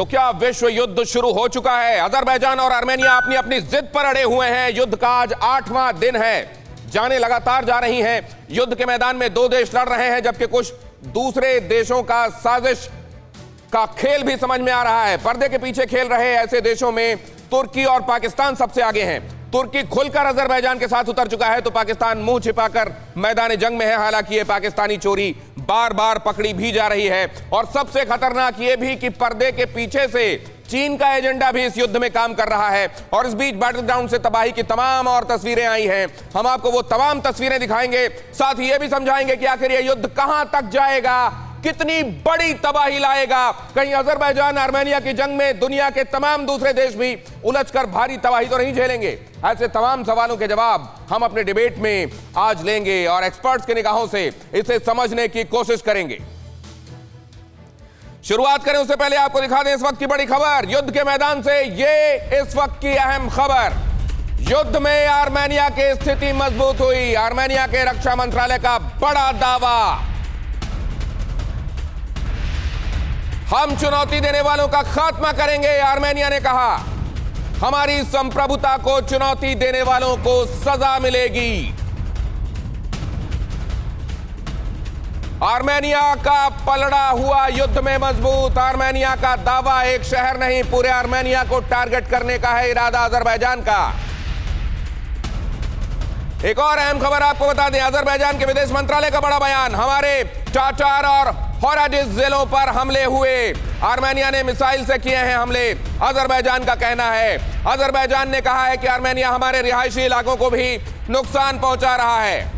तो क्या विश्व युद्ध शुरू हो चुका है? अजरबैजान और आर्मेनिया अपनी अपनी जिद पर अड़े हुए हैं। युद्ध का आज 8वां दिन है। जाने लगातार जा रही हैं। युद्ध के मैदान में दो देश लड़ रहे हैं, जबकि कुछ दूसरे देशों का साजिश का खेल भी समझ में आ रहा है। पर्दे के पीछे खेल रहे ऐसे देशों में तुर्की और पाकिस्तान सबसे आगे हैं। तुर्की खुलकर अजरबैजान के साथ उतर चुका है, तो पाकिस्तान मुंह छिपाकर मैदान जंग में है। हालांकि ये पाकिस्तानी चोरी बार बार पकड़ी भी जा रही है। और सबसे खतरनाक ये भी कि पर्दे के पीछे से चीन का एजेंडा भी इस युद्ध में काम कर रहा है। और इस बीच बैटल ग्राउंड से तबाही की तमाम और तस्वीरें आई हैं। हम आपको वो तमाम तस्वीरें दिखाएंगे, साथ ही ये भी समझाएंगे कि आखिर ये युद्ध कहां तक जाएगा, कितनी बड़ी तबाही लाएगा। कहीं अजरबैजान आर्मेनिया की जंग में दुनिया के तमाम दूसरे देश भी उलझकर भारी तबाही तो नहीं झेलेंगे? ऐसे तमाम सवालों के जवाब हम अपने डिबेट में आज लेंगे और एक्सपर्ट्स की निगाहों से इसे समझने की कोशिश करेंगे। शुरुआत करें उससे पहले आपको दिखा दें इस वक्त की बड़ी खबर युद्ध के मैदान से। ये इस वक्त की अहम खबर। युद्ध में आर्मेनिया की स्थिति मजबूत हुई। आर्मेनिया के रक्षा मंत्रालय का बड़ा दावा, हम चुनौती देने वालों का खात्मा करेंगे। आर्मेनिया ने कहा, हमारी संप्रभुता को चुनौती देने वालों को सजा मिलेगी। आर्मेनिया का पलड़ा हुआ युद्ध में मजबूत। आर्मेनिया का दावा एक शहर नहीं, पूरे आर्मेनिया को टारगेट करने का है इरादा अजरबैजान का। एक और अहम खबर आपको बता दें, अजरबैजान के विदेश मंत्रालय का बड़ा बयान, हमारे टाटार और होराडिस जिलों पर हमले हुए। आर्मेनिया ने मिसाइल से किए हैं हमले, अजरबैजान का कहना है। अजरबैजान ने कहा है कि आर्मेनिया हमारे रिहायशी इलाकों को भी नुकसान पहुंचा रहा है।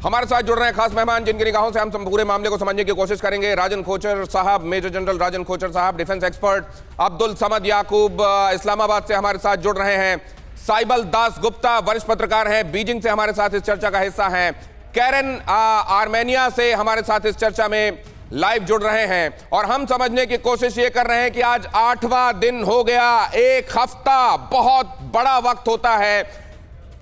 हमारे साथ जुड़ रहे हैं खास मेहमान, जिनकी निगाहों से हम पूरे मामले को समझने की कोशिश करेंगे। राजन खोचर साहब, मेजर जनरल राजन खोचर साहब, डिफेंस एक्सपर्ट। अब्दुल समद याकूब इस्लामाबाद से हमारे साथ जुड़ रहे हैं। साइबल दास गुप्ता वरिष्ठ पत्रकार हैं, बीजिंग से हमारे साथ इस चर्चा का हिस्सा हैं। कैरन आर्मेनिया से हमारे साथ इस चर्चा में लाइव जुड़ रहे हैं। और हम समझने की कोशिश ये कर रहे हैं कि आज 8वां दिन हो गया। एक हफ्ता बहुत बड़ा वक्त होता है।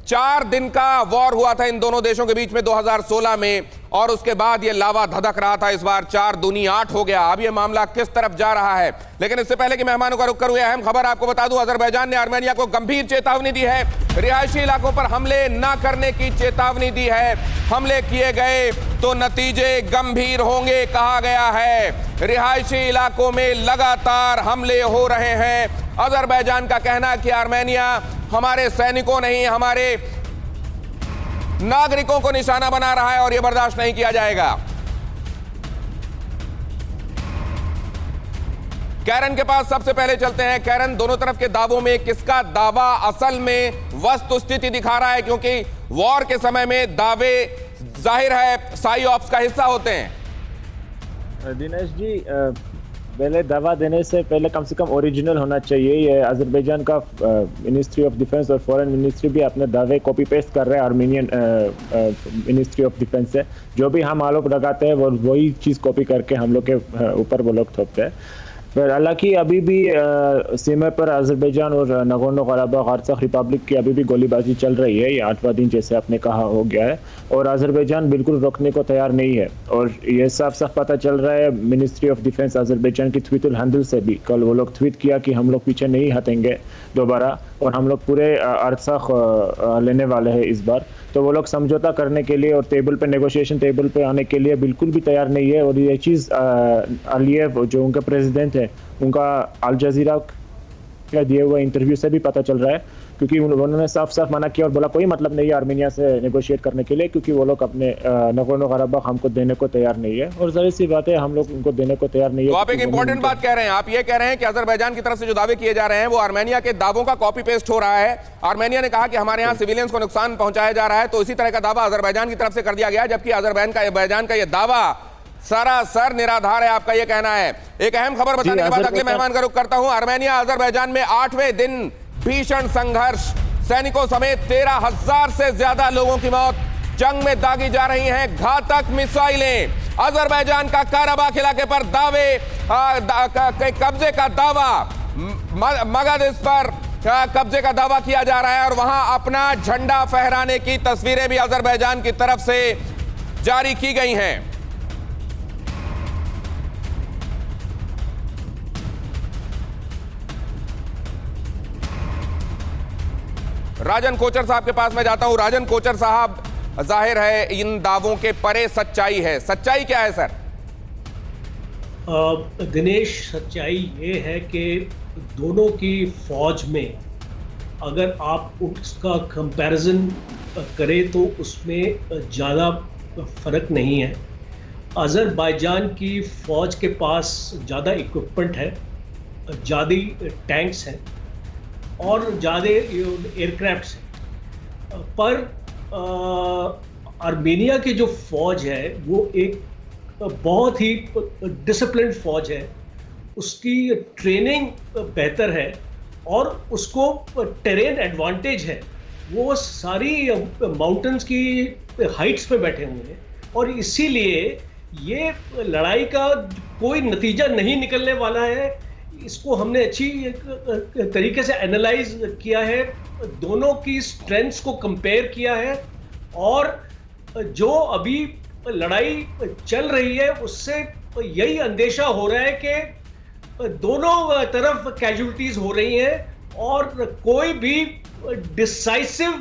4 दिन का वॉर हुआ था इन दोनों देशों के बीच में 2016 में, और उसके बाद ये लावा धधक रहा था। इस बार 4 दूनी 8 हो गया। अब ये मामला किस तरफ जा रहा है? लेकिन इससे पहले कि मेहमानों का रुख करूं, अहम खबर आपको बता दूं, अजरबैजान ने आर्मेनिया को गंभीर चेतावनी दी है। रिहायशी इलाकों पर हमले न करने की चेतावनी दी है। हमले किए गए तो नतीजे गंभीर होंगे कहा गया है। रिहायशी इलाकों में लगातार हमले हो रहे हैं। अजरबैजान का कहना है कि आर्मेनिया हमारे सैनिकों नहीं, हमारे नागरिकों को निशाना बना रहा है और यह बर्दाश्त नहीं किया जाएगा। कैरन के पास सबसे पहले चलते हैं। कैरन, दोनों तरफ के दावों में किसका दावा असल में वस्तुस्थिति दिखा रहा है? क्योंकि वॉर के समय में दावे जाहिर है साई ऑप्स का हिस्सा होते हैं। दिनेश जी, पहले दावा देने से पहले कम से कम ओरिजिनल होना चाहिए। ये अजरबैजान का मिनिस्ट्री ऑफ डिफेंस और फॉरेन मिनिस्ट्री भी अपने दावे कॉपी पेस्ट कर रहे हैं आर्मेनियन मिनिस्ट्री ऑफ डिफेंस से। जो भी हम आरोप लगाते हैं वो वही चीज़ कॉपी करके हम लोग के ऊपर वो लोग थोपते हैं। पर हालांकि अभी भी सीमा पर अजरबैजान और नगोर्नो कराबाख आर्त्सख रिपब्लिक की अभी भी गोलीबाजी चल रही है। ये 8वां दिन जैसे आपने कहा हो गया है, और अजरबैजान बिल्कुल रोकने को तैयार नहीं है। और ये साफ साफ पता चल रहा है मिनिस्ट्री ऑफ डिफेंस अजरबैजान की ट्वीट हैंडल से भी। कल वो लोग ट्वीट किया कि हम लोग पीछे नहीं हटेंगे दोबारा, और हम लोग पूरे आर्त्सख लेने वाले हैं इस बार। तो वो लोग समझौता करने के लिए और टेबल पे नेगोशिएशन टेबल पे आने के लिए बिल्कुल भी तैयार नहीं है। और ये चीज़ अलियेव जो उनका प्रेसिडेंट है, उनका अल जजीरा का दिए हुए इंटरव्यू से भी पता चल रहा है, क्योंकि उन्होंने साफ साफ मना किया और बोला कोई मतलब नहीं है आर्मेनिया से नेगोशिएट करने के लिए, क्योंकि वो लोग अपने नगोर्नो कराबाख हमको देने को तैयार नहीं है। और जाहिर सी बात है हम लोग उनको देने को तैयार नहीं है। तो आप एक इंपॉर्टेंट बात कह रहे हैं, आप ये कह रहे हैं कि अजरबैजान की तरफ से जो दावे किए जा रहे हैं वो आर्मेनिया के दावों का कॉपी पेस्ट हो रहा है। आर्मेनिया ने कहा कि हमारे यहाँ सिविलियंस को नुकसान पहुंचाया जा रहा है, तो इसी तरह का दावा अजरबैजान की तरफ से कर दिया गया, जबकि अजरबैजान का यह दावा सरासर निराधार है, आपका यह कहना है। एक अहम खबर बताने के बाद अगले मेहमान का रुख करता हूं। आर्मेनिया अजरबैजान में 8वें दिन भीषण संघर्ष, सैनिकों समेत 13,000 से ज्यादा लोगों की मौत, जंग में दागी जा रही हैं घातक मिसाइलें। अजरबैजान का काराबाख इलाके पर दावे कब्जे का दावा, मगध इस पर कब्जे का दावा किया जा रहा है और वहां अपना झंडा फहराने की तस्वीरें भी अजरबैजान की तरफ से जारी की गई हैं। राजन कोचर साहब के पास मैं जाता हूं। राजन कोचर साहब, जाहिर है इन दावों के परे सच्चाई है, सच्चाई क्या है सर? दिनेश, सच्चाई ये है कि दोनों की फौज में अगर आप उसका कंपैरिजन करें तो उसमें ज़्यादा फ़र्क नहीं है। अज़रबैजान की फ़ौज के पास ज़्यादा इक्विपमेंट है, ज़्यादा टैंक्स हैं और ज़्यादा एयरक्राफ्ट्स हैं, पर आर्मेनिया की जो फ़ौज है वो एक बहुत ही डिसिप्लिन फ़ौज है। उसकी ट्रेनिंग बेहतर है और उसको टेरेन एडवांटेज है। वो सारी माउंटेन्स की हाइट्स पे बैठे हुए हैं और इसीलिए ये लड़ाई का कोई नतीजा नहीं निकलने वाला है। इसको हमने अच्छी तरीके से एनालाइज किया है, दोनों की स्ट्रेंथ्स को कंपेयर किया है और जो अभी लड़ाई चल रही है उससे यही अंदेशा हो रहा है कि दोनों तरफ कैजुअल्टीज हो रही हैं और कोई भी डिसाइसिव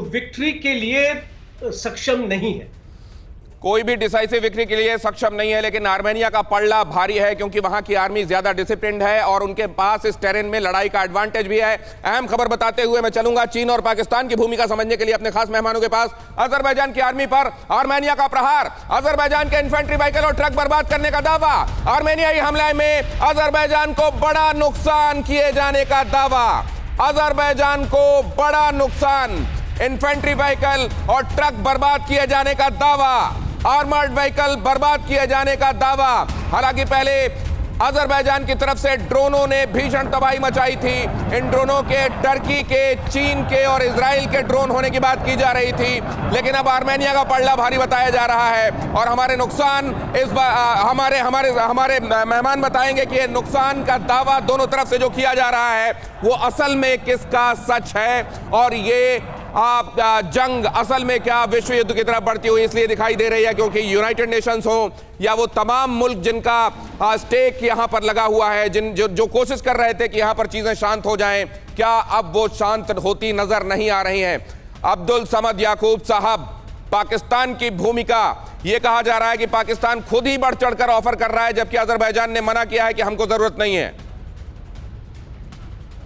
विक्ट्री के लिए सक्षम नहीं है। कोई भी डिसाइसिव विक्ट्री के लिए सक्षम नहीं है, लेकिन आर्मेनिया का पलड़ा भारी है क्योंकि वहां की आर्मी ज्यादा डिसिप्लिन्ड है और उनके पास इस टेरेन में लड़ाई का एडवांटेज भी है। अहम खबर बताते हुए मैं चलूंगा चीन और पाकिस्तान की भूमिका समझने के लिए अपने खास मेहमानों के पास। अजरबैजान की आर्मी पर आर्मेनिया का प्रहार, अजरबैजान के इन्फेंट्री व्हीकल और ट्रक बर्बाद करने का दावा, आर्मेनियाई हमले में अजरबैजान को बड़ा नुकसान किए जाने का दावा, अजरबैजान को बड़ा नुकसान, इन्फेंट्री व्हीकल और ट्रक बर्बाद किए जाने का दावा, आर्मर्ड व्हीकल बर्बाद किए जाने का दावा। हालांकि पहले अजरबैजान की तरफ से ड्रोनों ने भीषण तबाही मचाई थी। इन ड्रोनों के टर्की के, चीन के और इजराइल के ड्रोन होने की बात की जा रही थी, लेकिन अब आर्मेनिया का पलड़ा भारी बताया जा रहा है और हमारे नुकसान इस बार हमारे मेहमान बताएंगे कि नुकसान का दावा दोनों तरफ से जो किया जा रहा है वो असल में किसका सच है और ये जंग असल में क्या विश्व युद्ध की तरफ बढ़ती हुई इसलिए दिखाई दे रही है क्योंकि यूनाइटेड नेशंस हो या वो तमाम मुल्क जिनका स्टेक यहां पर लगा हुआ है, जो कोशिश कर रहे थे कि यहां पर चीजें शांत हो जाएं, क्या अब वो शांत होती नजर नहीं आ रही हैं। अब्दुल समद याकूब साहब, पाकिस्तान की भूमिका, ये कहा जा रहा है कि पाकिस्तान खुद ही बढ़ चढ़कर ऑफर कर रहा है जबकि अजरबैजान ने मना किया है कि हमको जरूरत नहीं है।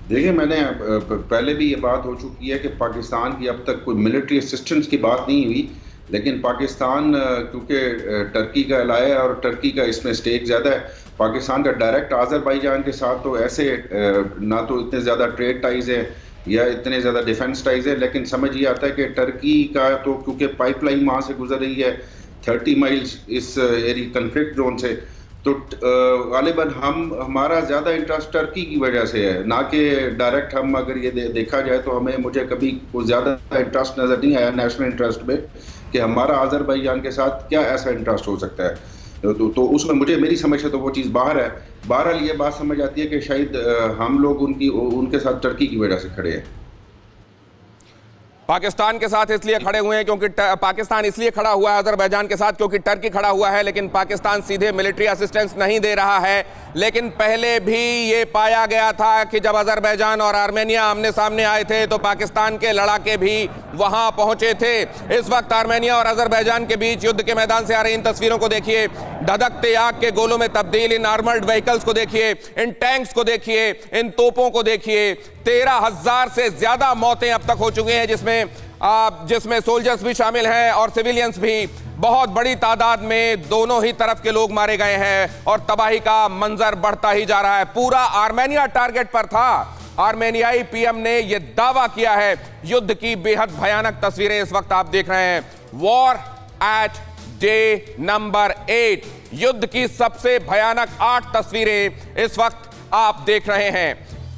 देखिए, मैंने पहले भी ये बात हो चुकी है कि पाकिस्तान की अब तक कोई मिलिट्री असिस्टेंस की बात नहीं हुई, लेकिन पाकिस्तान क्योंकि टर्की का अलाय है और टर्की का इसमें स्टेक ज़्यादा है, पाकिस्तान का डायरेक्ट आज़रबाईजान के साथ तो ऐसे ना तो इतने ज़्यादा ट्रेड टाइज हैं या इतने ज़्यादा डिफेंस टाइज है, लेकिन समझ ये आता है कि टर्की का तो क्योंकि पाइपलाइन वहाँ से गुजर रही है 30 माइल्स इस एरिया कन्फ्लिक्ट जोन से, तो गालिबन हमारा ज़्यादा इंटरेस्ट टर्की की वजह से है, ना कि डायरेक्ट हम अगर ये देखा जाए तो मुझे कभी कोई ज़्यादा इंटरेस्ट नज़र नहीं आया नेशनल इंटरेस्ट में कि हमारा आज़रबाईजान के साथ क्या ऐसा इंटरेस्ट हो सकता है। तो उसमें मुझे मेरी समझ से तो वो चीज़ बाहर है। बहरहाल ये बात समझ आती है कि शायद हम लोग उनके साथ टर्की की वजह से खड़े हैं। पाकिस्तान के साथ इसलिए खड़े हुए हैं क्योंकि पाकिस्तान इसलिए खड़ा हुआ है अजरबैजान के साथ क्योंकि टर्की खड़ा हुआ है, लेकिन पाकिस्तान सीधे मिलिट्री असिस्टेंस नहीं दे रहा है। लेकिन पहले भी ये पाया गया था कि जब अजरबैजान और आर्मेनिया आमने सामने आए थे तो पाकिस्तान के लड़ाके भी वहां पहुंचे थे। इस वक्त आर्मेनिया और अजरबैजान के बीच युद्ध के मैदान से आ रही इन तस्वीरों को देखिए, धधकते आग के गोलों में तब्दील इन आर्मर्ड व्हीकल्स को देखिए, इन टैंक्स को देखिए, इन तोपों को देखिए। 13,000 से ज्यादा मौतें अब तक हो चुकी हैं जिसमें सोल्जर्स भी शामिल हैं और सिविलियंस भी। बहुत बड़ी तादाद में दोनों ही तरफ के लोग मारे गए हैं और तबाही का मंजर बढ़ता ही जा रहा है। पूरा आर्मेनिया टारगेट पर था। आर्मेनियाई पीएम ने यह दावा किया है। युद्ध की बेहद भयानक तस्वीरें इस वक्त आप देख रहे हैं। वॉर एट डे नंबर 8, युद्ध की सबसे भयानक 8 तस्वीरें इस वक्त आप देख रहे हैं।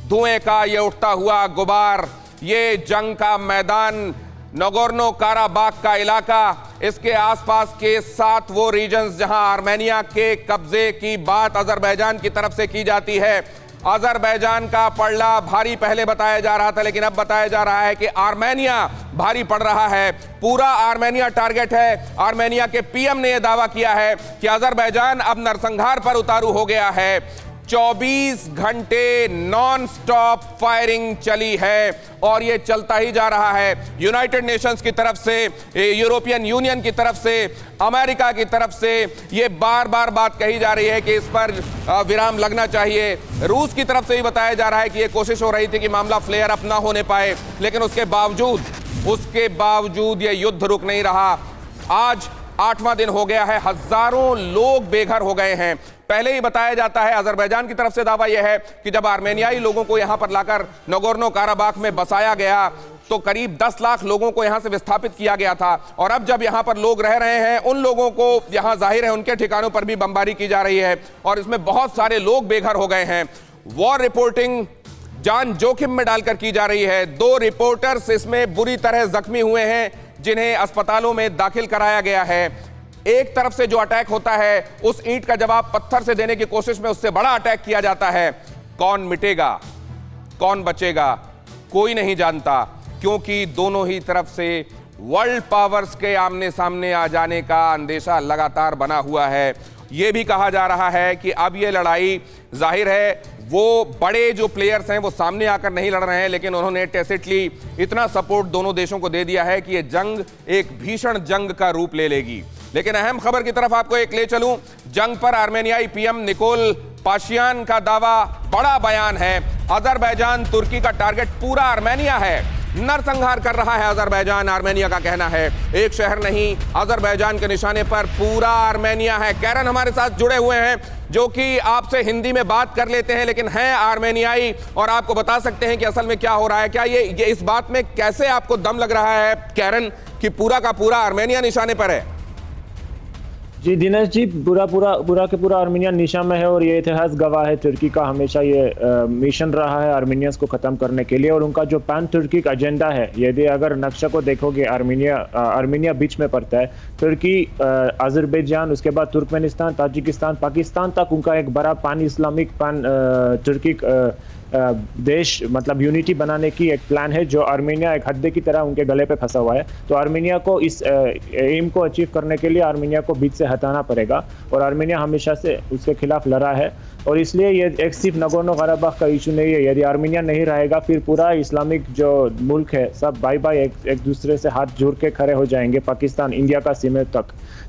धुएं का ये उठता हुआ गुबार, ये जंग का मैदान, नगोर्नो काराबाख का इलाका, इसके आसपास के 7 वो रीजन्स जहां आर्मेनिया के कब्जे की बात अजरबैजान की तरफ से की जाती है। अजरबैजान का पड़ला भारी पहले बताया जा रहा था, लेकिन अब बताया जा रहा है कि आर्मेनिया भारी पड़ रहा है। पूरा आर्मेनिया टारगेट है। आर्मेनिया के पीएम ने यह दावा किया है कि अजरबैजान अब नरसंहार पर उतारू हो गया है। 24 घंटे नॉन स्टॉप फायरिंग चली है और यह चलता ही जा रहा है। यूनाइटेड नेशंस की तरफ से, यूरोपियन यूनियन की तरफ से, अमेरिका की तरफ से यह बार बार बात कही जा रही है कि इस पर विराम लगना चाहिए। रूस की तरफ से भी बताया जा रहा है कि यह कोशिश हो रही थी कि मामला फ्लेयर अप ना होने पाए, लेकिन उसके बावजूद यह युद्ध रुक नहीं रहा। आज 8वां दिन हो गया है, हजारों लोग बेघर हो गए हैं। पहले ही बताया जाता है, अजरबैजान की तरफ से दावा यह है कि जब आर्मेनियाई लोगों को यहां पर लाकर नगोर्नो काराबाख में बसाया गया तो करीब 10 लाख लोगों को यहां से विस्थापित किया गया था, और अब जब यहां पर लोग रह रहे हैं, उन लोगों को यहां जाहिर है उनके ठिकानों पर भी बमबारी की जा रही है और इसमें बहुत सारे लोग बेघर हो गए हैं। वॉर रिपोर्टिंग जान जोखिम में डालकर की जा रही है। 2 रिपोर्टर्स इसमें बुरी तरह जख्मी हुए हैं, जिन्हें अस्पतालों में दाखिल कराया गया है। एक तरफ से जो अटैक होता है, उस ईंट का जवाब पत्थर से देने की कोशिश में उससे बड़ा अटैक किया जाता है। कौन मिटेगा, कौन बचेगा, कोई नहीं जानता, क्योंकि दोनों ही तरफ से वर्ल्ड पावर्स के आमने सामने आ जाने का अंदेशा लगातार बना हुआ है। यह भी कहा जा रहा है कि अब यह लड़ाई, जाहिर है वो बड़े जो प्लेयर्स हैं वो सामने आकर नहीं लड़ रहे हैं, लेकिन उन्होंने टैसिटली इतना सपोर्ट दोनों देशों को दे दिया है कि यह जंग एक भीषण जंग का रूप ले लेगी। लेकिन अहम खबर की तरफ आपको एक ले चलूं। जंग पर आर्मेनियाई पीएम निकोल पाशियान का दावा, बड़ा बयान है। अजरबैजान तुर्की का टारगेट पूरा आर्मेनिया है, नरसंहार कर रहा है अजरबैजान, आर्मेनिया का कहना है। एक शहर नहीं, अजरबैजान के निशाने पर पूरा आर्मेनिया है। कैरन हमारे साथ जुड़े हुए हैं, जो कि आपसे हिंदी में बात कर लेते हैं लेकिन हैं आर्मेनियाई, और आपको बता सकते हैं कि असल में क्या हो रहा है। क्या ये इस बात में कैसे आपको दम लग रहा है कैरन कि पूरा का पूरा आर्मेनिया निशाने पर है? जी दिनेश जी, पूरा के पूरा आर्मीनिया निशा में है, और ये इतिहास गवाह है। तुर्की का हमेशा ये मिशन रहा है आर्मीनियंस को ख़त्म करने के लिए, और उनका जो पैन तुर्किक एजेंडा है, यदि अगर नक्शा को देखोगे, आर्मीनिया बीच में पड़ता है। तुर्की, अजरबैजान, उसके बाद तुर्कमेनिस्तान, ताजिकिस्तान, पाकिस्तान तक उनका एक बड़ा पैन इस्लामिक, पैन तुर्किक देश, मतलब यूनिटी बनाने की एक प्लान है, जो आर्मीनिया एक हड्डे की तरह उनके गले पे फंसा हुआ है। तो आर्मीनिया को इस एम को अचीव करने के लिए आर्मीनिया को बीच से हटाना पड़ेगा, और आर्मीनिया हमेशा से उसके खिलाफ लड़ा है, और इसलिए ये एक सिर्फ नगोर्नो काराबाख का इशू नहीं है। यदि आर्मीनिया नहीं रहेगा, फिर पूरा इस्लामिक जो मुल्क है सब बाय बाय एक दूसरे से हाथ जोड़ के खड़े हो जाएंगे, पाकिस्तान इंडिया का सीमा तक।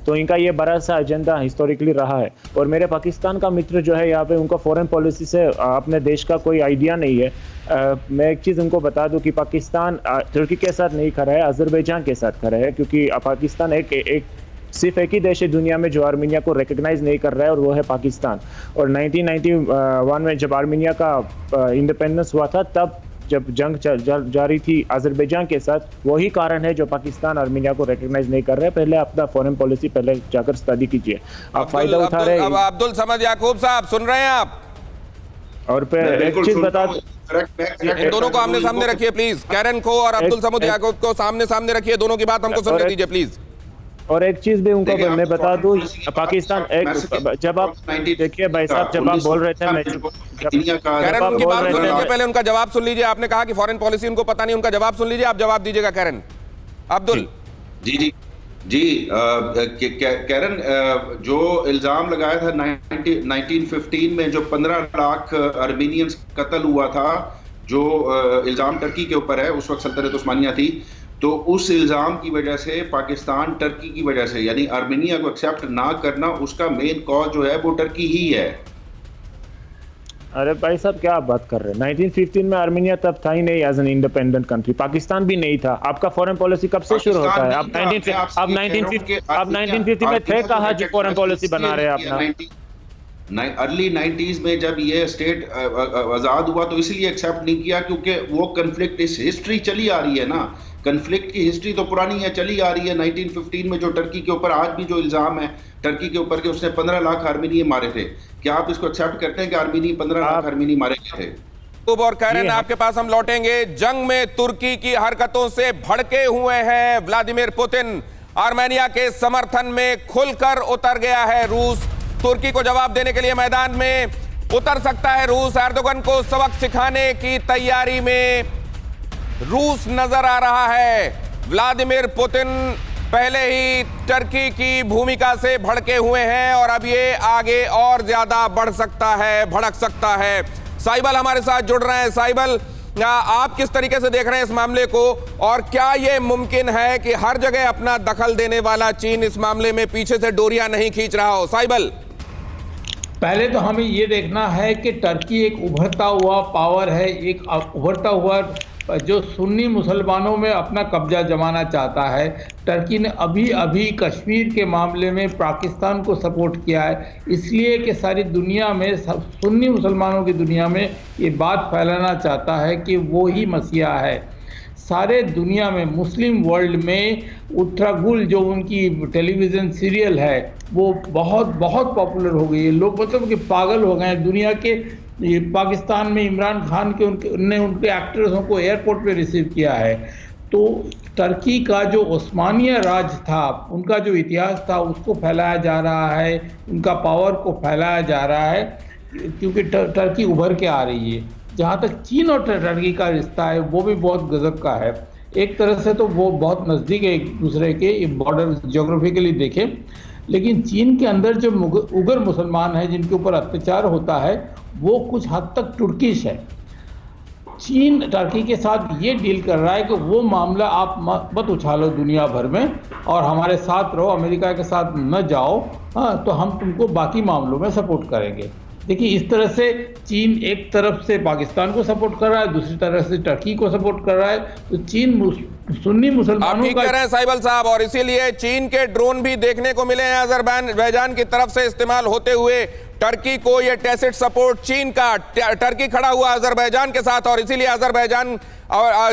तो इनका ये बड़ा सा एजेंडा हिस्टोरिकली रहा है। और मेरे पाकिस्तान का मित्र जो है यहाँ पे, उनका फॉरेन पॉलिसी से अपने देश का कोई आइडिया नहीं है। मैं एक चीज़ उनको बता दूं कि पाकिस्तान तुर्की के साथ नहीं खड़ा है, अजरबैजान के साथ खड़ा है, क्योंकि पाकिस्तान सिर्फ एक ही देश है दुनिया में जो आर्मीनिया को रिकग्नाइज नहीं कर रहा है, और वो है पाकिस्तान। और 1991 में जब आर्मीनिया का इंडिपेंडेंस हुआ था, तब जब जंग जारी थी अजरबैजान के साथ, वही कारण है जो पाकिस्तान आर्मीनिया को रिकग्नाइज नहीं कर रहे। पहले अपना फॉरेन पॉलिसी पहले जाकर स्टडी कीजिए, आप फायदा उठा रहे हैं। अब्दुल समद याकूब साहब, सुन रहे हैं आप? और एक चीज बता, इन दोनों को आमने सामने रखिए प्लीज, कैरन को और अब्दुल समद याकूब को सामने सामने रखिए, दोनों की बात हमको सुनने दीजिए प्लीज। और एक चीज भी उनको मैं बता दूं, पाकिस्तान जब आप देखिए भाई साहब, जब आप बोल रहे थे, कैरन उनकी बात सुन लीजिए, पहले उनका जवाब सुन लीजिए। आपने कहा कि फॉरेन पॉलिसी उनको पता नहीं, उनका जवाब सुन लीजिए, आप जवाब दीजिएगा कैरन। अब्दुल जी कैरन, जो इल्जाम लगाया था 1915 में जो 15 लाख आर्मीनियंस कत्ल हुआ था, जो इल्जाम टर्की के ऊपर है, उस वक्त सल्तनत उस्मानिया थी, तो उस इल्जाम की वजह से पाकिस्तान टर्की की वजह से, यानी आर्मीनिया को एक्सेप्ट ना करना, उसका मेन कॉज जो है वो टर्की ही है। अरे भाई साहब, क्या आप बात कर रहे हैं? 1915 में आर्मीनिया तब था ही नहीं as an independent country, Pakistan भी नहीं था। आपका फॉरेन पॉलिसी कब से शुरू होता है? आप 1950 में थे कहाँ जो फॉरेन पॉलिसी बना रहे हैं अपना? अर्ली 90s में जब ये स्टेट आजाद हुआ तो इसलिए एक्सेप्ट नहीं किया क्योंकि वो कन्फ्लिक्ट, इस हिस्ट्री चली आ रही है ना, कन्फ्लिक्ट की हिस्ट्री तो पुरानी है, चली आ रही है। 1915 में जो टर्की के ऊपर आज भी जो इल्जाम है टर्की के ऊपर कि उसने 15 लाख आर्मीनी मारे थे, क्या आप इसको एक्सेप्ट करते हैं कि आर्मीनी 15 लाख आर्मीनी मारे गए थे? और कैरन, आपके पास हम लौटेंगे। जंग में तुर्की की हरकतों से भड़के हुए हैं व्लादिमीर पुतिन। आर्मेनिया के समर्थन में खुलकर उतर गया है रूस। तुर्की को जवाब देने के लिए मैदान में उतर सकता है रूस। एर्दोगन को सबक सिखाने की तैयारी में रूस नजर आ रहा है। व्लादिमीर पुतिन पहले ही टर्की की भूमिका से भड़के हुए हैं और अब ये आगे और ज्यादा बढ़ सकता है, भड़क सकता है। साइबल हमारे साथ जुड़ रहे हैं। साइबल, आप किस तरीके से देख रहे हैं इस मामले को, और क्या ये मुमकिन है कि हर जगह अपना दखल देने वाला चीन इस मामले में पीछे से डोरियां नहीं खींच रहा हो? साइबल, पहले तो हमें ये देखना है कि टर्की एक उभरता हुआ पावर है, एक उभरता हुआ जो सुन्नी मुसलमानों में अपना कब्जा जमाना चाहता है। टर्की ने अभी अभी कश्मीर के मामले में पाकिस्तान को सपोर्ट किया है, इसलिए कि सारी दुनिया में, सुन्नी मुसलमानों की दुनिया में ये बात फैलाना चाहता है कि वो ही मसीहा है। सारे दुनिया में, मुस्लिम वर्ल्ड में उट्रागुल जो उनकी टेलीविज़न सीरियल है वो बहुत बहुत पॉपुलर हो गई है। लोग मतलब कि पागल हो गए हैं। दुनिया के ये पाकिस्तान में इमरान खान के उनके एक्टर्सों को एयरपोर्ट पे रिसीव किया है। तो टर्की का जो ओस्मानिया राज था, उनका जो इतिहास था, उसको फैलाया जा रहा है, उनका पावर को फैलाया जा रहा है, क्योंकि टर्की उभर के आ रही है। जहाँ तक चीन और टर्की का रिश्ता है वो भी बहुत गजब का है। एक तरह से तो वो बहुत नज़दीक है एक दूसरे के, ये बॉर्डर ज्योग्राफिकली देखें, लेकिन चीन के अंदर जो उगर मुसलमान हैं जिनके ऊपर अत्याचार होता है वो कुछ हद तक तुर्किश है। चीन टर्की के साथ ये डील कर रहा है कि वो मामला आप मत उछालो दुनिया भर में और हमारे साथ रहो, अमेरिका के साथ न जाओ, हाँ, तो हम तुमको बाकी मामलों में सपोर्ट करेंगे। देखिए, इस तरह से चीन एक तरफ से पाकिस्तान को सपोर्ट कर रहा है, दूसरी तरफ से टर्की को सपोर्ट कर रहा है। तो चीन सुन्नी मुसलमानों का, कह रहे हैं साइबल साहब, और इसीलिए चीन के ड्रोन भी देखने को मिले हैं अजरबैजान की तरफ से इस्तेमाल होते हुए। टर्की को ये टैसिट सपोर्ट चीन का, टर्की खड़ा हुआ अजरबैजान के साथ, और इसीलिए अजरबैजान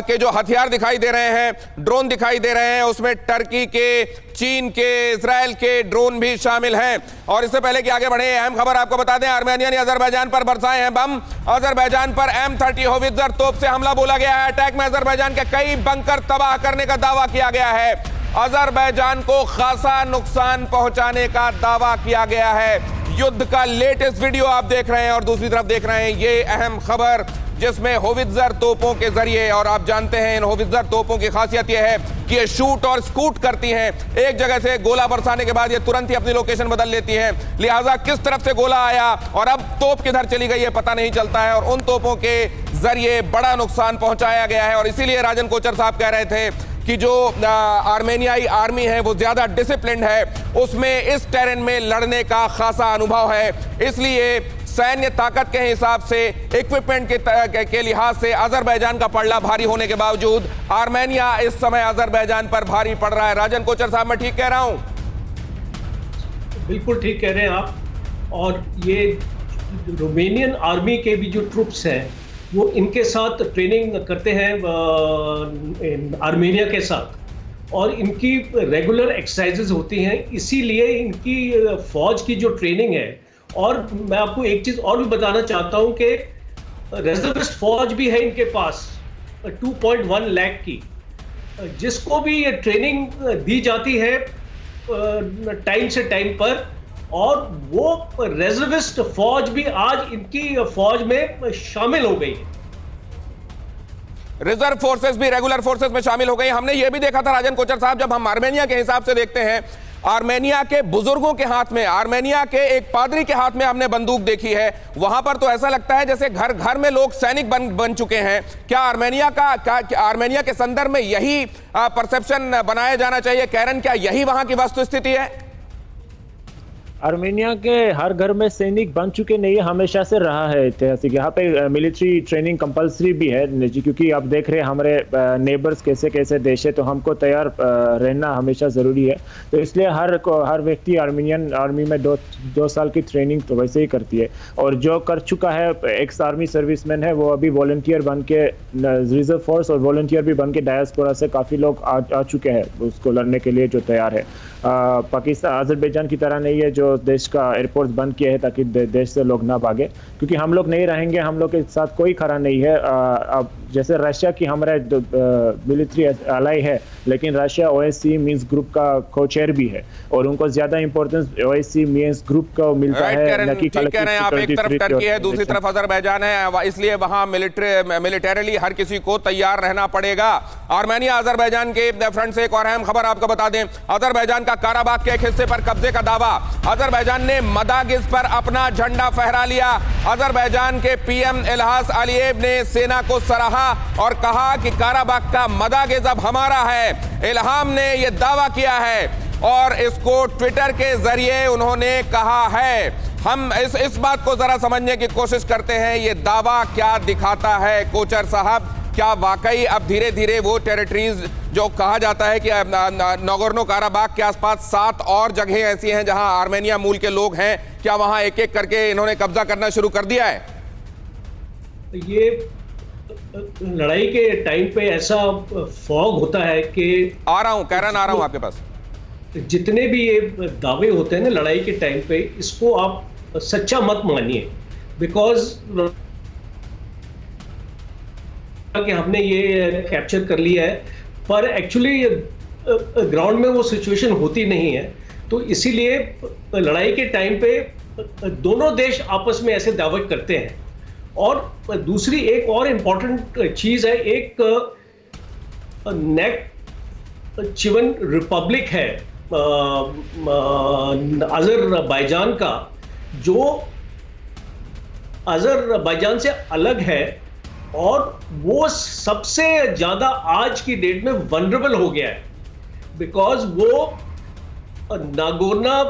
के जो हथियार दिखाई दे रहे हैं, ड्रोन दिखाई दे रहे हैं, उसमें टर्की के, चीन के, इजराइल के ड्रोन भी शामिल हैं। और इससे पहले कि आगे बढ़े, अहम खबर आपको बता दें, आर्मेनिया ने अजरबैजान पर बरसाए हैं बम। अजरबैजान पर M30 होवित्जर तोप से हमला बोला गया है। अटैक में अजरबैजान के कई बंकर तबाह करने का दावा किया गया है। अजरबैजान को खासा नुकसान पहुंचाने का दावा किया गया है। युद्ध का लेटेस्ट वीडियो आप देख रहे हैं और दूसरी तरफ देख रहे हैं ये अहम खबर जिसमें होवित्जर तोपों के जरिए, और आप जानते हैं इन होवित्जर तोपों की खासियत यह है कि ये शूट और स्कूट करती हैं। एक जगह से गोला बरसाने के बाद ये तुरंत ही अपनी लोकेशन बदल लेती हैं, लिहाजा किस तरफ से गोला आया और अब तोप किधर चली गई है पता नहीं चलता है, और उन तोपों के जरिए बड़ा नुकसान पहुंचाया गया है। और इसीलिए राजन कोचर साहब कह रहे थे कि जो आर्मेनियाई आर्मी है वो ज्यादा डिसिप्लिन्ड है, उसमें इस टेरेन में लड़ने का खासा अनुभव है, इसलिए सैन्य ताकत के हिसाब से, इक्विपमेंट के लिहाज से अजरबैजान का पलड़ा भारी होने के बावजूद आर्मेनिया इस समय अजरबैजान पर भारी पड़ रहा है। राजन कोचर साहब, मैं ठीक कह रहा हूं? बिल्कुल ठीक कह रहे हैं आप। और ये रोमेनियन आर्मी के भी जो ट्रूप्स हैं वो इनके साथ ट्रेनिंग करते हैं आर्मेनिया के साथ, और इनकी रेगुलर एक्सरसाइजेज होती हैं, इसीलिए इनकी फौज की जो ट्रेनिंग है। और मैं आपको एक चीज़ और भी बताना चाहता हूं कि रिजर्विस्ट फौज भी है इनके पास 2.1 लाख की, जिसको भी ये ट्रेनिंग दी जाती है टाइम से टाइम पर, और वो रिजर्विस्ट फौज भी आज इनकी फौज में शामिल हो गई। रिजर्व फोर्सेस भी रेगुलर फोर्सेस में शामिल हो गई। हमने ये भी देखा था राजन कोचर साहब, जब हम आर्मेनिया के हिसाब से देखते हैं, आर्मेनिया के बुजुर्गों के हाथ में, आर्मेनिया के एक पादरी के हाथ में हमने बंदूक देखी है। वहां पर तो ऐसा लगता है जैसे घर घर में लोग सैनिक बन चुके हैं। क्या आर्मेनिया के संदर्भ में यही परसेप्शन बनाया जाना चाहिए? कैरन, क्या यही वहां की वस्तुस्थिति है? आर्मेनिया के हर घर में सैनिक बन चुके नहीं है, हमेशा से रहा है ऐतिहासिक। यहाँ पे मिलिट्री ट्रेनिंग कंपलसरी भी है, क्योंकि आप देख रहे हैं हमारे नेबर्स कैसे कैसे देश है, तो हमको तैयार रहना हमेशा ज़रूरी है। तो इसलिए हर व्यक्ति आर्मेनियन आर्मी में दो साल की ट्रेनिंग तो वैसे ही करती है। और जो कर चुका है, एक्स आर्मी सर्विसमैन है, वो अभी वॉलंटियर बन के रिजर्व फोर्स और वॉलंटियर भी बन के डायस्पोरा से काफ़ी लोग आ चुके हैं उसको लड़ने के लिए, जो तैयार है। पाकिस्तान अजरबैजान की तरह नहीं है जो दो देश का एयरपोर्ट बंद किए हैं ताकि देश से लोग ना भागे, क्योंकि हम लोग नहीं रहेंगे, हम लोग के साथ कोई खड़ा नहीं है। अब जैसे रशिया की हमारा मिलिट्री अलाई है, लेकिन रशिया ओएससी मिन्स्क ग्रुप का को चेयर भी है और उनको ज्यादा इंपॉर्टेंस ओएससी मिन्स्क ग्रुप को मिलता है, न कि ठीक कह रहे हैं आप। एक तरफ टर्की है, दूसरी तरफ अजरबैजान है, इसलिए वहां मिलिटरीली हर किसी को तैयार रहना पड़ेगा। आर्मेनिया अजरबैजान के फ्रंट से एक और अहम खबर आपको बता दें। अजरबैजान का काराबाग के एक हिस्से पर कब्जे का दावा। अजरबैजान ने मदागिज पर अपना झंडा फहरा लिया। अजरबैजान के पीएम इल्हास अलीयेव ने सेना को सराहा और कहा कि काराबाग का मदागिज अब हमारा है। इल्हाम ने यह दावा किया है और इसको ट्विटर के जरिए उन्होंने कहा है। हम इस बात को जरा समझने की कोशिश करते हैं, ये दावा क्या दिखाता है कोचर साहब? क्या वाकई अब धीरे धीरे वो टेरिटरीज जो कहा जाता है कि नागोर्नो काराबाग के आसपास 7 और जगहें ऐसी हैं जहां आर्मेनिया मूल के लोग हैं, क्या वहां एक एक करके इन्होंने कब्जा करना शुरू कर दिया है? ये लड़ाई के टाइम पे ऐसा फॉग होता है कि आ रहा हूं आपके पास। जितने भी ये दावे होते हैं ना लड़ाई के टाइम पे, इसको आप सच्चा मत मानिए, बिकॉज कि हमने ये कैप्चर कर लिया है, पर एक्चुअली ग्राउंड में वो सिचुएशन होती नहीं है। तो इसीलिए लड़ाई के टाइम पे दोनों देश आपस में ऐसे दावे करते हैं। और दूसरी एक और इम्पॉर्टेंट चीज है, एक नेक्चिवन रिपब्लिक है अजरबैजान का, जो अजरबैजान से अलग है और वो सबसे ज्यादा आज की डेट में वनरेबल हो गया है, बिकॉज वो नागोर्नो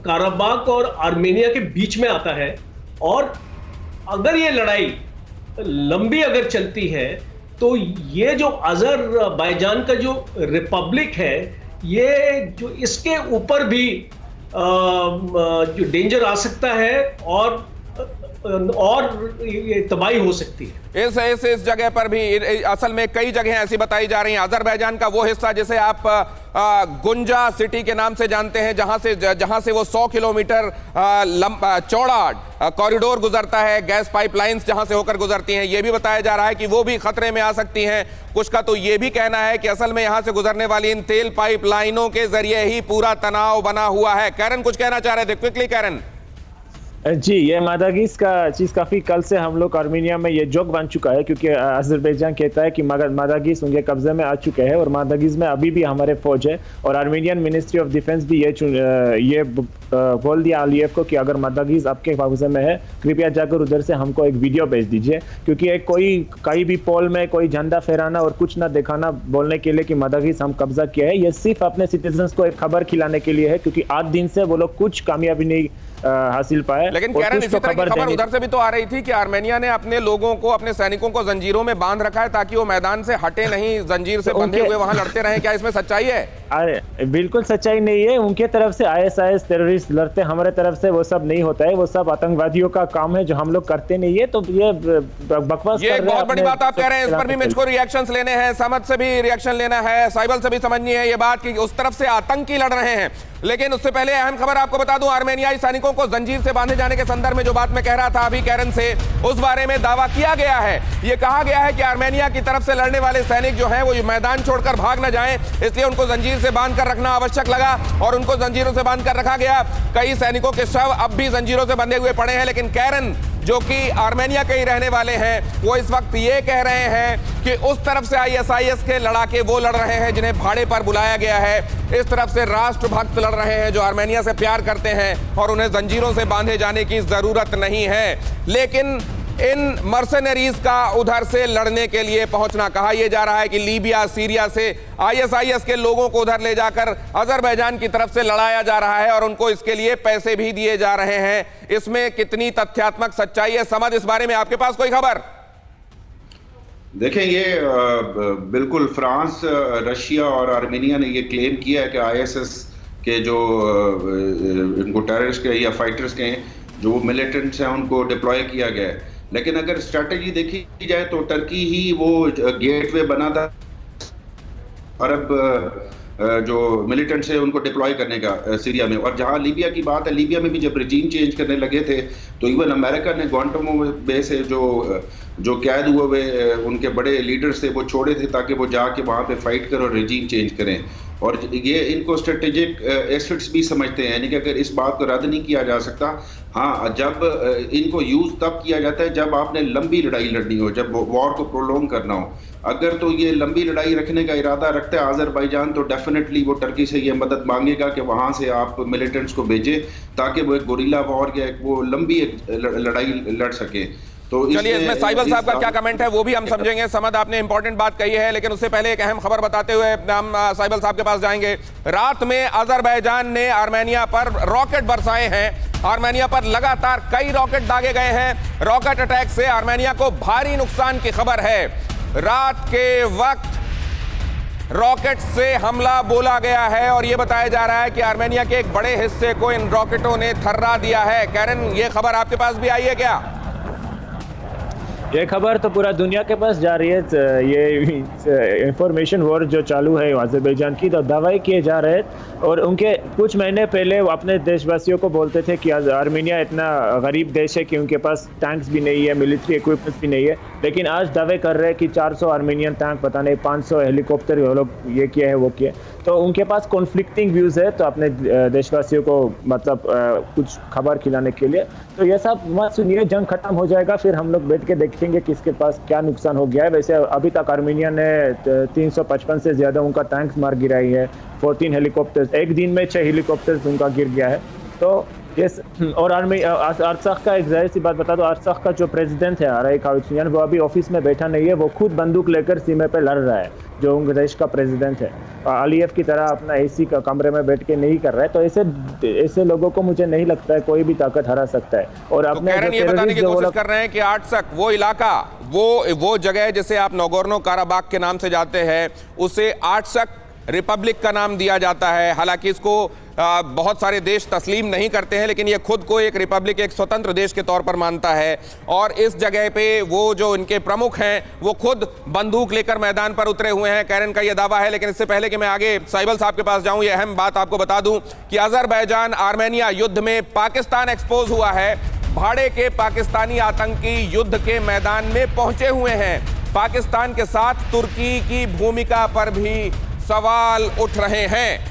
काराबाग और आर्मेनिया के बीच में आता है। और अगर ये लड़ाई लंबी अगर चलती है तो ये जो अजरबैजान का जो रिपब्लिक है, ये जो इसके ऊपर भी जो डेंजर आ सकता है और ये तबाही हो सकती है। इस जगह पर भी असल में कई जगह ऐसी बताई जा रही हैं। अजरबैजान का वो हिस्सा जिसे आप गुंजा सिटी के नाम से जानते हैं, जहां से वो 100 किलोमीटर चौड़ा कॉरिडोर गुजरता है, गैस पाइपलाइंस जहां से होकर गुजरती हैं, ये भी बताया जा रहा है कि वो भी खतरे में आ सकती हैं। कुछ का तो ये भी कहना है कि असल में यहां से गुजरने वाली इन तेल पाइपलाइनों के जरिए ही पूरा तनाव बना हुआ है। कैरन कुछ कहना चाह रहे थे, क्विकली कैरन। जी, ये मदागिज का चीज़ काफ़ी कल से हम लोग आर्मेनिया में ये जोक बन चुका है, क्योंकि अजरबैजान कहता है कि मदागिज उनके कब्जे में आ चुके हैं और मदागिज में अभी भी हमारे फौज है। और आर्मेनियन मिनिस्ट्री ऑफ डिफेंस भी ये बोल दिया अलीयेव को कि अगर मदागिज आपके कब्जे में है, कृपया जाकर उधर से हमको एक वीडियो भेज दीजिए, क्योंकि एक कहीं भी पोल में कोई झंडा फहराना और कुछ ना दिखाना बोलने के लिए कि मदागिज हम कब्जा किया है, ये सिर्फ अपने सिटीजन्स को एक खबर खिलाने के लिए है, क्योंकि 8 दिन से वो लोग कुछ कामयाबी नहीं हासिल पाए। लेकिन कैरन, इसी तरह की खबर उधर से भी तो आ रही थी कि आर्मेनिया ने अपने लोगों को, अपने सैनिकों को जंजीरों में बांध रखा है ताकि वो मैदान से हटे नहीं, जंजीर से बंधे हुए वहां लड़ते रहे। क्या इसमें सच्चाई है? अरे बिल्कुल सच्चाई नहीं है। उनके तरफ से ISIS टेररिस्ट लड़ते, हमारे तरफ से वो सब नहीं होता है, वो सब आतंकवादियों का काम है जो हम लोग करते नहीं है। तो ये बकवास, ये बहुत बड़ी बात आप कह रहे हैं, इस पर भी मुझको रिएक्शंस लेने हैं, समझ से भी रिएक्शन लेना है, साइबल से भी समझनी है ये बात कि उस तरफ से आतंकी लड़ रहे हैं। लेकिन उससे पहले अहम खबर आपको बता दूं, आर्मेनियाई सैनिकों को जंजीर से बांधे जाने के संदर्भ में जो बात मैं कह रहा था अभी कैरन से, उस बारे में दावा किया गया है। यह कहा गया है कि आर्मेनिया की तरफ से लड़ने वाले सैनिक जो हैं वो मैदान छोड़कर भाग न जाएं, इसलिए उनको जंजीर से बांध कर रखना आवश्यक लगा और उनको जंजीरों से बांध कर रखा गया। कई सैनिकों के शव अब भी जंजीरों से बंधे हुए पड़े हैं। लेकिन कैरन, जो कि आर्मेनिया के ही रहने वाले हैं, वो इस वक्त ये कह रहे हैं कि उस तरफ से ISIS के लड़ाके वो लड़ रहे हैं जिन्हें भाड़े पर बुलाया गया है, इस तरफ से राष्ट्रभक्त लड़ रहे हैं जो आर्मेनिया से प्यार करते हैं और उन्हें जंजीरों से बांधे जाने की जरूरत नहीं है। लेकिन इन मर्सेनरीज का उधर से लड़ने के लिए पहुंचना, कहा यह जा रहा है कि लीबिया, सीरिया से ISIS के लोगों को उधर ले जाकर अजरबैजान की तरफ से लड़ाया जा रहा है और उनको इसके लिए पैसे भी दिए जा रहे हैं। इसमें कितनी तथ्यात्मक सच्चाई है? समझ, इस बारे में आपके पास कोई खबर? देखें, ये बिल्कुल फ्रांस, रशिया और आर्मेनिया ने ये क्लेम किया है कि ISIS के जो इनको टेररिस्ट के या फाइटर्स के जो मिलिटेंट्स हैं उनको डिप्लॉय किया गया है। लेकिन अगर स्ट्रेटजी देखी जाए तो टर्की ही वो गेटवे बना था अरब जो मिलिटेंट्स है उनको डिप्लॉय करने का सीरिया में। और जहां लीबिया की बात है, लीबिया में भी जब रिजीम चेंज करने लगे थे तो इवन अमेरिका ने ग्वांटानामो बे से जो कैद हुए उनके बड़े लीडर्स थे वो छोड़े थे ताकि वो जाके वहाँ पे फाइट करें और रिजीम चेंज करें। और ये इनको स्ट्रेटेजिक एसेट्स भी समझते हैं, यानी कि अगर इस बात को रद्द नहीं किया जा सकता। हाँ, जब इनको यूज़ तब किया जाता है जब आपने लंबी लड़ाई लड़नी हो, जब वॉर को प्रोलॉन्ग करना हो। अगर तो ये लंबी लड़ाई रखने का इरादा रखता है अज़रबैजान, तो डेफिनेटली वो टर्की से ये मदद मांगेगा कि वहाँ से आप मिलिटेंट्स को भेजें ताकि वो एक गोरिल्ला वॉर या वो लंबी लड़ाई लड़ सके। तो चलिए, इसमें साइबल साहब का क्या कमेंट है वो भी हम समझेंगे। समद, आपने इंपॉर्टेंट बात कही है, लेकिन उससे पहले एक अहम खबर बताते हुए हम साइबल साहब के पास जाएंगे। रात में अज़रबैजान ने आर्मेनिया पर रॉकेट बरसाए हैं। आर्मेनिया पर लगातार कई रॉकेट दागे गए हैं। रॉकेट अटैक से आर्मेनिया को भारी नुकसान की खबर है। रात के वक्त रॉकेट से हमला बोला गया है और यह बताया जा रहा है कि आर्मेनिया के एक बड़े हिस्से को इन रॉकेटों ने थर्रा दिया है। कैरन, ये खबर आपके पास भी आई है क्या? ये खबर तो पूरा दुनिया के पास जा रही है। ये इंफॉर्मेशन वॉर जो चालू है अज़रबैजान की, तो दावे किए जा रहे हैं। और उनके कुछ महीने पहले वो अपने देशवासियों को बोलते थे कि आर्मेनिया इतना गरीब देश है कि उनके पास टैंक्स भी नहीं है, मिलिट्री इक्विपमेंट्स भी नहीं है। लेकिन आज दावे कर रहे हैं कि 400 आर्मेनियन टैंक, पता नहीं 500 हेलीकॉप्टर वो लोग ये किए हैं वो किए। तो उनके पास कॉन्फ्लिक्टिंग व्यूज़ है, तो अपने देशवासियों को मतलब कुछ खबर खिलाने के लिए। तो ये सब मत सुनिए, जंग खत्म हो जाएगा फिर हम लोग बैठ के देखेंगे किसके पास क्या नुकसान हो गया है। वैसे अभी तक आर्मेनिया ने 355 से ज़्यादा उनका टैंक्स मार गिराई है। 14 हेलीकॉप्टर्स, एक दिन में 6 हेलीकॉप्टर्स उनका गिर गया है। तो यस, और आरसख का एक जाहिर सी बात बता दो, आरसख का जो प्रेसिडेंट है आराइक हारुtyunyan, वो अभी ऑफिस में बैठा नहीं है, वो खुद बंदूक लेकर सीमे पे लड़ रहा है, जो उनके देश का प्रेसिडेंट है। अलीयव की तरह अपना एसी का कमरे में बैठ के नहीं कर रहा है। तो ऐसे लोगों को मुझे नहीं लगता है कोई भी ताकत हरा सकता है। और तो अपने ये बताने की कोशिश कर रहे हैं कि आरसख वो इलाका, वो जगह जिसे आप नगोर्नो काराबाख के नाम से जाते हैं, उसे आरसख रिपब्लिक का नाम दिया जाता है। हालांकि इसको बहुत सारे देश तस्लीम नहीं करते हैं, लेकिन ये खुद को एक रिपब्लिक, एक स्वतंत्र देश के तौर पर मानता है। और इस जगह पे वो जो इनके प्रमुख हैं वो खुद बंदूक लेकर मैदान पर उतरे हुए हैं। कैरन का ये दावा है। लेकिन इससे पहले कि मैं आगे साइबल साहब के पास जाऊं, ये अहम बात आपको बता दूं कि अज़रबैजान आर्मेनिया युद्ध में पाकिस्तान एक्सपोज हुआ है। भाड़े के पाकिस्तानी आतंकी युद्ध के मैदान में पहुंचे हुए हैं। पाकिस्तान के साथ तुर्की की भूमिका पर भी सवाल उठ रहे हैं।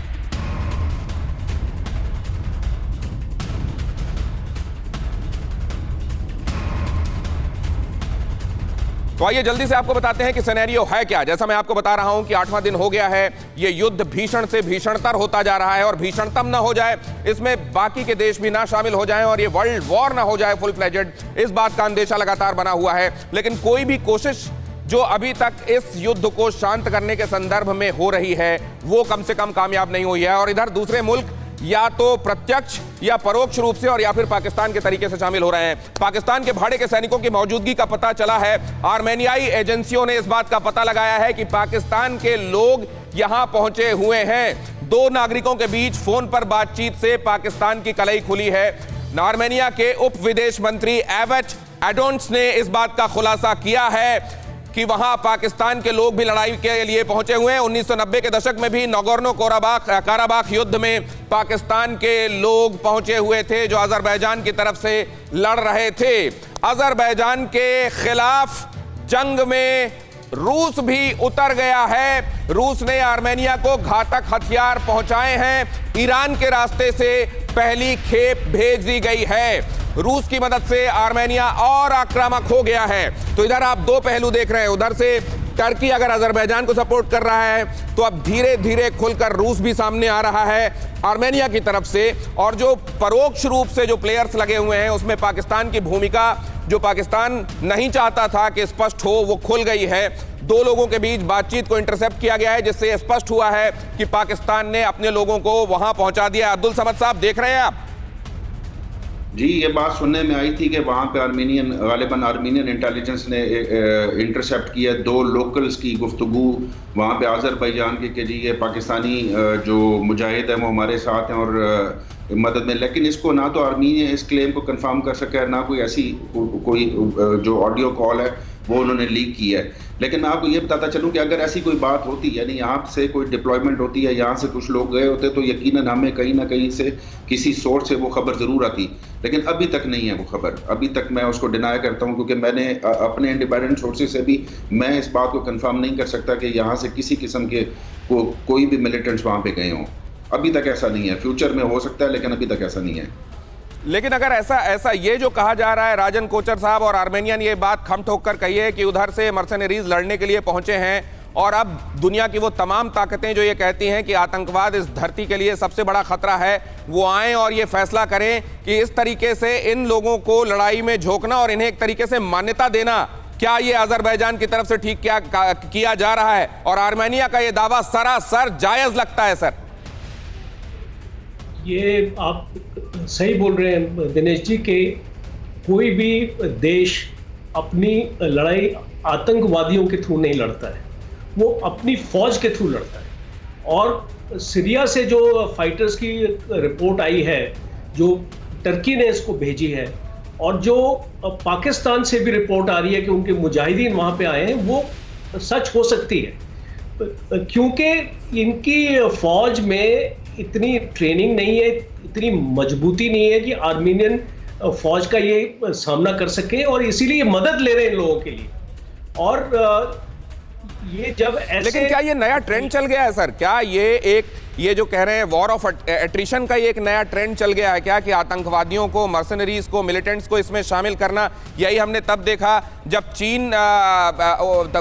तो आइए जल्दी से आपको बताते हैं कि सिनेरियो है क्या। जैसा मैं आपको बता रहा हूं कि 8वां दिन हो गया है, ये युद्ध भीषण से भीषणतर होता जा रहा है। और भीषणतम ना हो जाए, इसमें बाकी के देश भी ना शामिल हो जाएं और ये वर्ल्ड वॉर ना हो जाए फुल फ्लेजेड, इस बात का अंदेशा लगातार बना हुआ है। लेकिन कोई भी कोशिश जो अभी तक इस युद्ध को शांत करने के संदर्भ में हो रही है वो कम से कम कामयाब नहीं हुई है। और इधर दूसरे मुल्क या तो प्रत्यक्ष या परोक्ष रूप से और या फिर पाकिस्तान के तरीके से शामिल हो रहे हैं। पाकिस्तान के भाड़े के सैनिकों की मौजूदगी का पता चला है। आर्मेनियाई एजेंसियों ने इस बात का पता लगाया है कि पाकिस्तान के लोग यहां पहुंचे हुए हैं। 2 नागरिकों के बीच फोन पर बातचीत से पाकिस्तान की कलई खुली है। आर्मेनिया के उप विदेश मंत्री एवेट एडोन्स ने इस बात का खुलासा किया है कि वहां पाकिस्तान के लोग भी लड़ाई के लिए पहुंचे हुए हैं। 1990 के दशक में भी नगोर्नो काराबाख युद्ध में पाकिस्तान के लोग पहुंचे हुए थे जो अज़रबैजान की तरफ से लड़ रहे थे। अज़रबैजान के खिलाफ जंग में रूस भी उतर गया है। रूस ने आर्मेनिया को घातक हथियार पहुंचाए हैं। ईरान के रास्ते से पहली खेप भेज दी गई है। रूस की मदद से आर्मेनिया और आक्रामक हो गया है। तो इधर आप 2 पहलू देख रहे हैं। उधर से टर्की अगर अज़रबैजान को सपोर्ट कर रहा है तो अब धीरे धीरे खुलकर रूस भी सामने आ रहा है आर्मेनिया की तरफ से। और जो परोक्ष रूप से जो प्लेयर्स लगे हुए हैं उसमें पाकिस्तान की भूमिका, जो पाकिस्तान नहीं चाहता था कि स्पष्ट हो, वो खुल गई है। 2 लोगों के बीच बातचीत को इंटरसेप्ट किया गया है जिससे स्पष्ट हुआ है कि पाकिस्तान ने अपने लोगों को वहां पहुंचा दिया। अब्दुल समद साहब, देख रहे हैं आप? जी, ये बात सुनने में आई थी कि वहाँ पे गालिबन आर्मीनियन इंटेलिजेंस ने इंटरसेप्ट किया 2 लोकल्स की गुफ्तगू वहाँ पे अज़रबैजान के जी ये पाकिस्तानी जो मुजाहिद हैं वो हमारे साथ हैं और मदद में। लेकिन इसको ना तो आर्मीनिया इस क्लेम को कंफर्म कर सका है, ना कोई ऐसी कोई जो ऑडियो कॉल है वो उन्होंने लीक की है। लेकिन मैं आपको ये बताता चलूं कि अगर ऐसी कोई बात होती, यानी यहाँ से कोई डिप्लॉयमेंट होती है, यहाँ से कुछ लोग गए होते, तो यकीनन हमें कहीं ना कहीं से किसी सोर्स से वो खबर ज़रूर आती। लेकिन अभी तक नहीं है वो खबर, अभी तक मैं उसको डिनाई करता हूँ, क्योंकि मैंने अपने इंडिपेंडेंट सोर्सेज से भी मैं इस बात को कंफर्म नहीं कर सकता कि यहाँ से किसी किस्म के कोई भी मिलिटेंट्स वहाँ पे गए हों। अभी तक ऐसा नहीं है, फ्यूचर में हो सकता है, लेकिन अभी तक ऐसा नहीं है। लेकिन अगर ऐसा ये जो कहा जा रहा है, राजन कोचर साहब और आर्मेनिया ने ये बात खम ठोक कर कही है कि उधर से मर्सनरीज लड़ने के लिए पहुंचे हैं, और अब दुनिया की वो तमाम ताकतें जो ये कहती हैं कि आतंकवाद इस धरती के लिए सबसे बड़ा खतरा है, वो आएं और ये फैसला करें कि इस तरीके से इन लोगों को लड़ाई में झोंकना और इन्हें एक तरीके से मान्यता देना, क्या ये अजरबैजान की तरफ से ठीक किया जा रहा है? और आर्मेनिया का ये दावा सरासर जायज लगता है सर। ये आप सही बोल रहे हैं दिनेश जी कि कोई भी देश अपनी लड़ाई आतंकवादियों के थ्रू नहीं लड़ता है, वो अपनी फौज के थ्रू लड़ता है। और सीरिया से जो फाइटर्स की रिपोर्ट आई है, जो टर्की ने इसको भेजी है, और जो पाकिस्तान से भी रिपोर्ट आ रही है कि उनके मुजाहिदीन वहाँ पे आए हैं, वो सच हो सकती है, क्योंकि इनकी फौज में इतनी ट्रेनिंग नहीं है, इतनी मजबूती नहीं है कि आर्मीनियन फौज का ये सामना कर सके, और इसीलिए मदद ले रहे हैं इन लोगों के लिए। और ये जब ऐसे, लेकिन क्या ये नया ट्रेंड चल गया है सर? क्या ये जो कह रहे हैं वॉर ऑफ एट्रिशन का ये एक नया ट्रेंड चल गया है क्या, कि आतंकवादियों को, मर्सनरीज को, मिलिटेंट्स को इसमें शामिल करना? यही हमने तब देखा जब चीन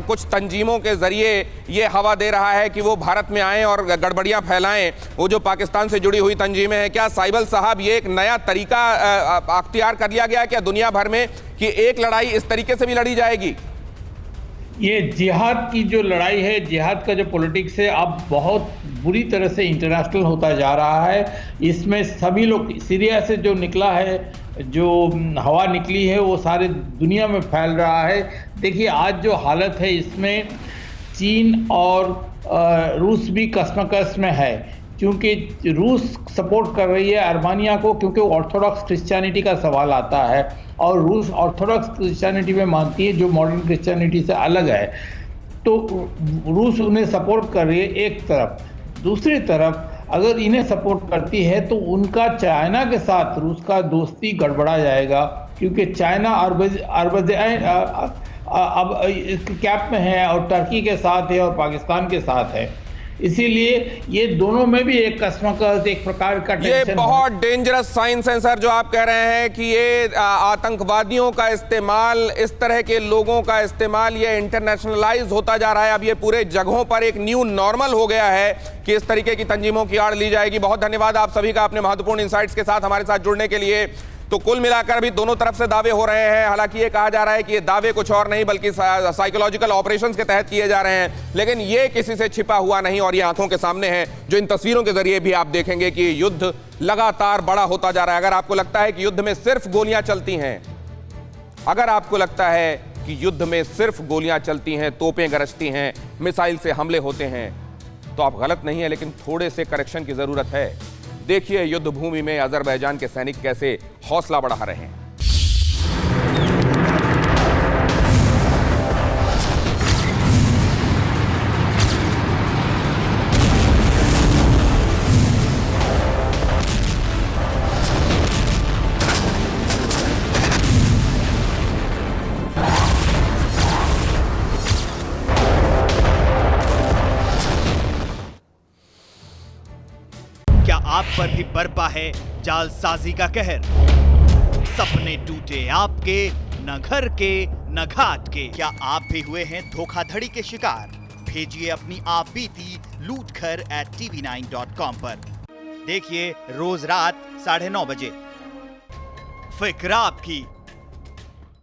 कुछ तंजीमों के जरिए ये हवा दे रहा है कि वो भारत में आएं और गड़बड़ियां फैलाएं, वो जो पाकिस्तान से जुड़ी हुई तंजीमें हैं। क्या साइबल साहब ये एक नया तरीका अख्तियार कर लिया गया है क्या दुनिया भर में, कि एक लड़ाई इस तरीके से भी लड़ी जाएगी? ये जिहाद की जो लड़ाई है, जिहाद का जो पॉलिटिक्स है, अब बहुत बुरी तरह से इंटरनेशनल होता जा रहा है। इसमें सभी लोग, सीरिया से जो निकला है, जो हवा निकली है, वो सारे दुनिया में फैल रहा है। देखिए आज जो हालत है, इसमें चीन और रूस भी कसमकस में है, क्योंकि रूस सपोर्ट कर रही है आर्मेनिया को, क्योंकि ऑर्थोडॉक्स क्रिश्चियनिटी का सवाल आता है, और रूस ऑर्थोडॉक्स क्रिश्चियनिटी में मानती है, जो मॉडर्न क्रिश्चियनिटी से अलग है। तो रूस उन्हें सपोर्ट कर रही है एक तरफ। दूसरी तरफ अगर इन्हें सपोर्ट करती है तो उनका चाइना के साथ रूस का दोस्ती गड़बड़ा जाएगा, क्योंकि चाइना अब कैप में है, और टर्की के साथ है, और पाकिस्तान के साथ है। इसीलिए ये दोनों में भी एक कसमकस, एक प्रकार का ये बहुत डेंजरस साइंस है सर, जो आप कह रहे हैं कि ये आतंकवादियों का इस्तेमाल, इस तरह के लोगों का इस्तेमाल, ये इंटरनेशनलाइज होता जा रहा है। अब ये पूरे जगहों पर एक न्यू नॉर्मल हो गया है कि इस तरीके की तंजीमों की आड़ ली जाएगी। बहुत धन्यवाद आप सभी का अपने महत्वपूर्ण इंसाइट्स के साथ हमारे साथ जुड़ने के लिए। तो कुल मिलाकर अभी दोनों तरफ से दावे हो रहे हैं। हालांकि ये कहा जा रहा है कि ये दावे कुछ और नहीं बल्कि साइकोलॉजिकल ऑपरेशंस के तहत किए जा रहे हैं, लेकिन ये किसी से छिपा हुआ नहीं और ये आंखों के सामने है, जो इन तस्वीरों के जरिए भी आप देखेंगे कि युद्ध लगातार बड़ा होता जा रहा है। अगर आपको लगता है कि युद्ध में सिर्फ गोलियां चलती हैं, अगर आपको लगता है कि युद्ध में सिर्फ गोलियां चलती हैं, तोपें गरजती हैं, मिसाइल से हमले होते हैं, तो आप गलत नहीं है, लेकिन थोड़े से करेक्शन की जरूरत है। देखिए युद्ध भूमि में अजरबैजान के सैनिक कैसे हौसला बढ़ा रहे हैं। क्या आप पर भी बरपा है जालसाजी का कहर? सपने टूटे आपके, न घर के न घाट के। क्या आप भी हुए हैं धोखाधड़ी के शिकार? भेजिए अपनी आप बीती lootkhar@tv9.com पर। देखिए रोज रात 9:30 बजे। फिक्र आपकी,